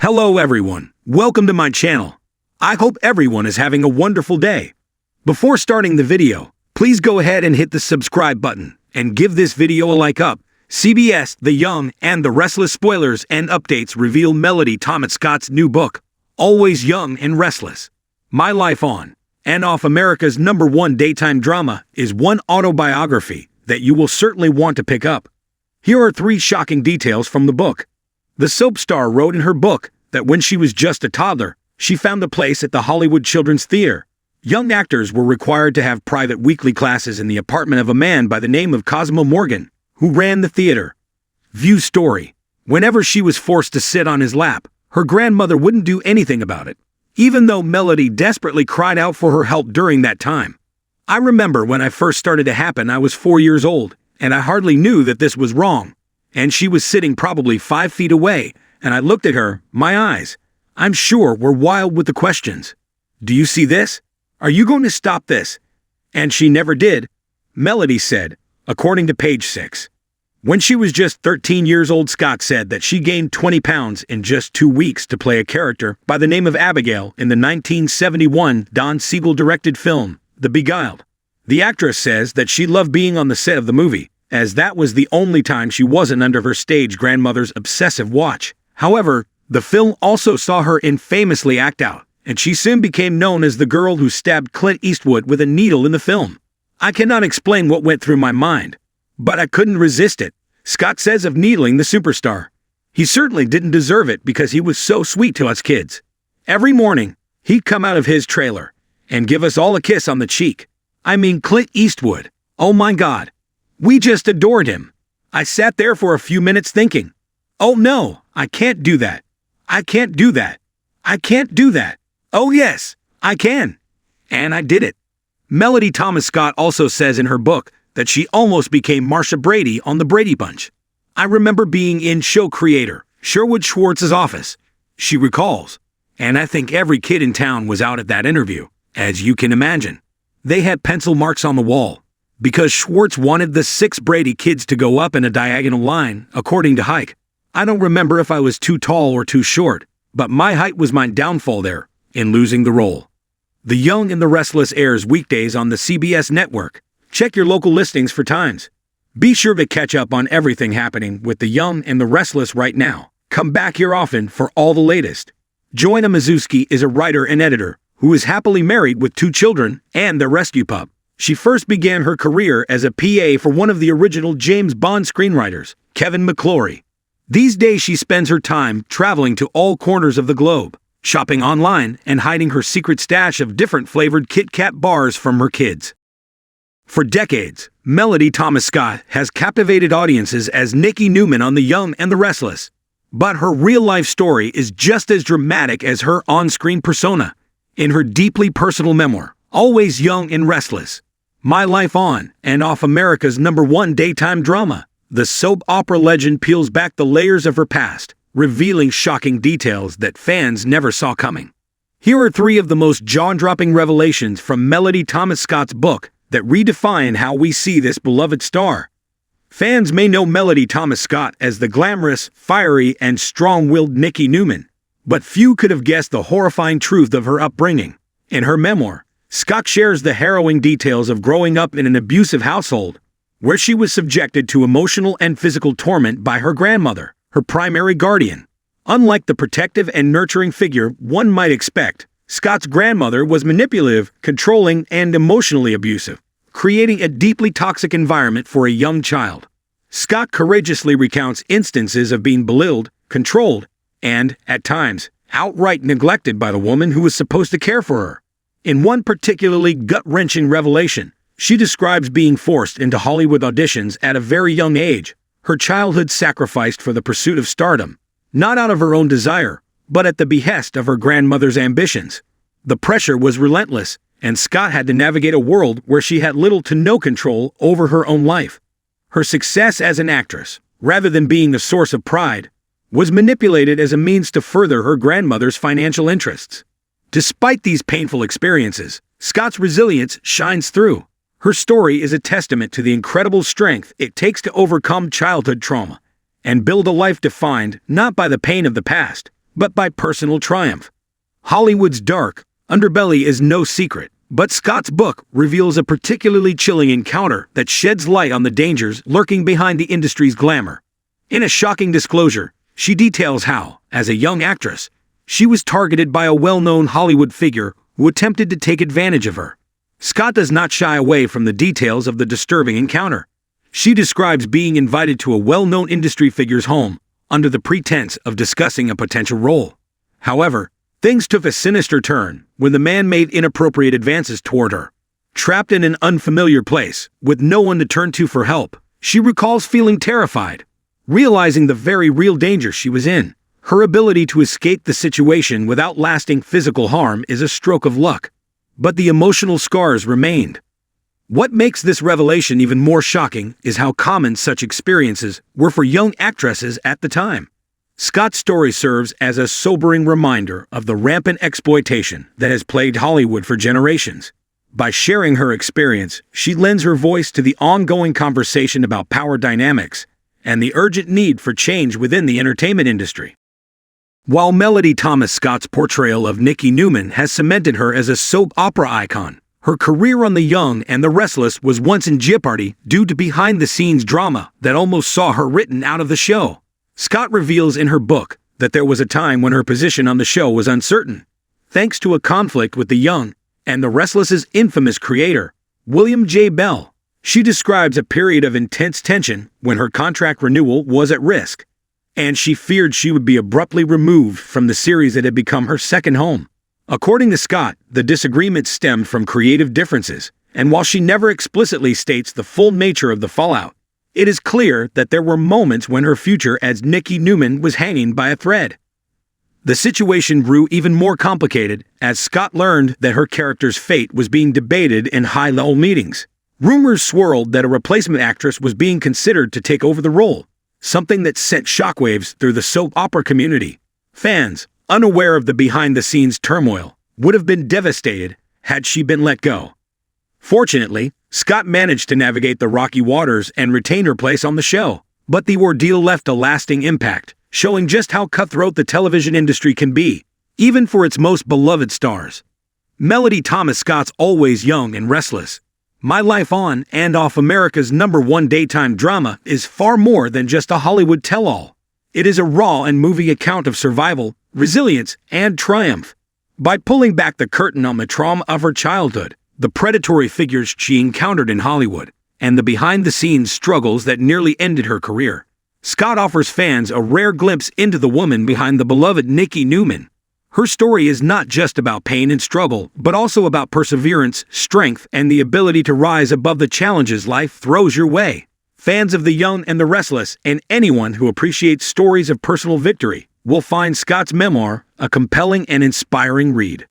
Hello everyone, welcome to my channel. I hope everyone is having a wonderful day. Before starting the video, please go ahead and hit the subscribe button and give this video a like up. CBS, The Young and the Restless spoilers and updates reveal Melody Thomas Scott's new book, Always Young and Restless. My life on and off America's #1 daytime drama is one autobiography that you will certainly want to pick up. Here are 3 shocking details from the book. The soap star wrote in her book that when she was just a toddler, she found a place at the Hollywood Children's Theater. Young actors were required to have private weekly classes in the apartment of a man by the name of Cosmo Morgan, who ran the theater. View story. Whenever she was forced to sit on his lap, her grandmother wouldn't do anything about it, even though Melody desperately cried out for her help during that time. I remember when I first started to happen, I was 4 years old, and I hardly knew that this was wrong. And she was sitting probably 5 feet away, and I looked at her, my eyes, I'm sure, were wild with the questions. Do you see this? Are you going to stop this? And she never did, Melody said, according to page 6. When she was just 13 years old, Scott said that she gained 20 pounds in just 2 weeks to play a character by the name of Abigail in the 1971 Don Siegel-directed film, The Beguiled. The actress says that she loved being on the set of the movie, as that was the only time she wasn't under her stage grandmother's obsessive watch. However, the film also saw her infamously act out, and she soon became known as the girl who stabbed Clint Eastwood with a needle in the film. I cannot explain what went through my mind, but I couldn't resist it, Scott says of needling the superstar. He certainly didn't deserve it because he was so sweet to us kids. Every morning, he'd come out of his trailer and give us all a kiss on the cheek. I mean, Clint Eastwood. Oh my God. We just adored him. I sat there for a few minutes thinking, oh no, I can't do that. I can't do that. I can't do that. Oh yes, I can. And I did it. Melody Thomas Scott also says in her book that she almost became Marsha Brady on the Brady Bunch. I remember being in show creator Sherwood Schwartz's office, she recalls. And I think every kid in town was out at that interview, as you can imagine. They had pencil marks on the wall, because Schwartz wanted the 6 Brady kids to go up in a diagonal line, according to Hike. I don't remember if I was too tall or too short, but my height was my downfall there, in losing the role. The Young and the Restless airs weekdays on the CBS network. Check your local listings for times. Be sure to catch up on everything happening with The Young and the Restless right now. Come back here often for all the latest. Joanna Mazuski is a writer and editor who is happily married with 2 children and their rescue pup. She first began her career as a PA for one of the original James Bond screenwriters, Kevin McClory. These days she spends her time traveling to all corners of the globe, shopping online and hiding her secret stash of different flavored Kit Kat bars from her kids. For decades, Melody Thomas Scott has captivated audiences as Nikki Newman on The Young and the Restless. But her real-life story is just as dramatic as her on-screen persona. In her deeply personal memoir, Always Young and Restless, My Life on and Off America's #1 daytime drama, the soap opera legend peels back the layers of her past, revealing shocking details that fans never saw coming. Here are 3 of the most jaw-dropping revelations from Melody Thomas Scott's book that redefine how we see this beloved star. Fans may know Melody Thomas Scott as the glamorous, fiery, and strong-willed Nikki Newman, but few could have guessed the horrifying truth of her upbringing. In her memoir, Scott shares the harrowing details of growing up in an abusive household, where she was subjected to emotional and physical torment by her grandmother, her primary guardian. Unlike the protective and nurturing figure one might expect, Scott's grandmother was manipulative, controlling, and emotionally abusive, creating a deeply toxic environment for a young child. Scott courageously recounts instances of being belittled, controlled, and, at times, outright neglected by the woman who was supposed to care for her. In one particularly gut-wrenching revelation, she describes being forced into Hollywood auditions at a very young age, her childhood sacrificed for the pursuit of stardom, not out of her own desire, but at the behest of her grandmother's ambitions. The pressure was relentless, and Scott had to navigate a world where she had little to no control over her own life. Her success as an actress, rather than being a source of pride, was manipulated as a means to further her grandmother's financial interests. Despite these painful experiences, Scott's resilience shines through. Her story is a testament to the incredible strength it takes to overcome childhood trauma and build a life defined not by the pain of the past, but by personal triumph. Hollywood's dark underbelly is no secret, but Scott's book reveals a particularly chilling encounter that sheds light on the dangers lurking behind the industry's glamour. In a shocking disclosure, she details how, as a young actress, she was targeted by a well-known Hollywood figure who attempted to take advantage of her. Scott does not shy away from the details of the disturbing encounter. She describes being invited to a well-known industry figure's home under the pretense of discussing a potential role. However, things took a sinister turn when the man made inappropriate advances toward her. Trapped in an unfamiliar place, with no one to turn to for help, she recalls feeling terrified, realizing the very real danger she was in. Her ability to escape the situation without lasting physical harm is a stroke of luck, but the emotional scars remained. What makes this revelation even more shocking is how common such experiences were for young actresses at the time. Scott's story serves as a sobering reminder of the rampant exploitation that has plagued Hollywood for generations. By sharing her experience, she lends her voice to the ongoing conversation about power dynamics and the urgent need for change within the entertainment industry. While Melody Thomas Scott's portrayal of Nikki Newman has cemented her as a soap opera icon, her career on The Young and the Restless was once in jeopardy due to behind-the-scenes drama that almost saw her written out of the show. Scott reveals in her book that there was a time when her position on the show was uncertain, thanks to a conflict with The Young and the Restless's infamous creator, William J. Bell. She describes a period of intense tension when her contract renewal was at risk, and she feared she would be abruptly removed from the series that had become her second home. According to Scott, the disagreement stemmed from creative differences, and while she never explicitly states the full nature of the fallout, it is clear that there were moments when her future as Nikki Newman was hanging by a thread. The situation grew even more complicated as Scott learned that her character's fate was being debated in high-level meetings. Rumors swirled that a replacement actress was being considered to take over the role, something that sent shockwaves through the soap opera community. Fans, unaware of the behind-the-scenes turmoil, would have been devastated had she been let go. Fortunately, Scott managed to navigate the rocky waters and retain her place on the show, but the ordeal left a lasting impact, showing just how cutthroat the television industry can be, even for its most beloved stars. Melody Thomas Scott's Always Young and Restless, My Life on and Off America's #1 daytime drama, is far more than just a Hollywood tell-all. It is a raw and moving account of survival, resilience, and triumph. By pulling back the curtain on the trauma of her childhood, the predatory figures she encountered in Hollywood, and the behind-the-scenes struggles that nearly ended her career, Scott offers fans a rare glimpse into the woman behind the beloved Nikki Newman. Her story is not just about pain and struggle, but also about perseverance, strength, and the ability to rise above the challenges life throws your way. Fans of The Young and the Restless, and anyone who appreciates stories of personal victory, will find Scott's memoir a compelling and inspiring read.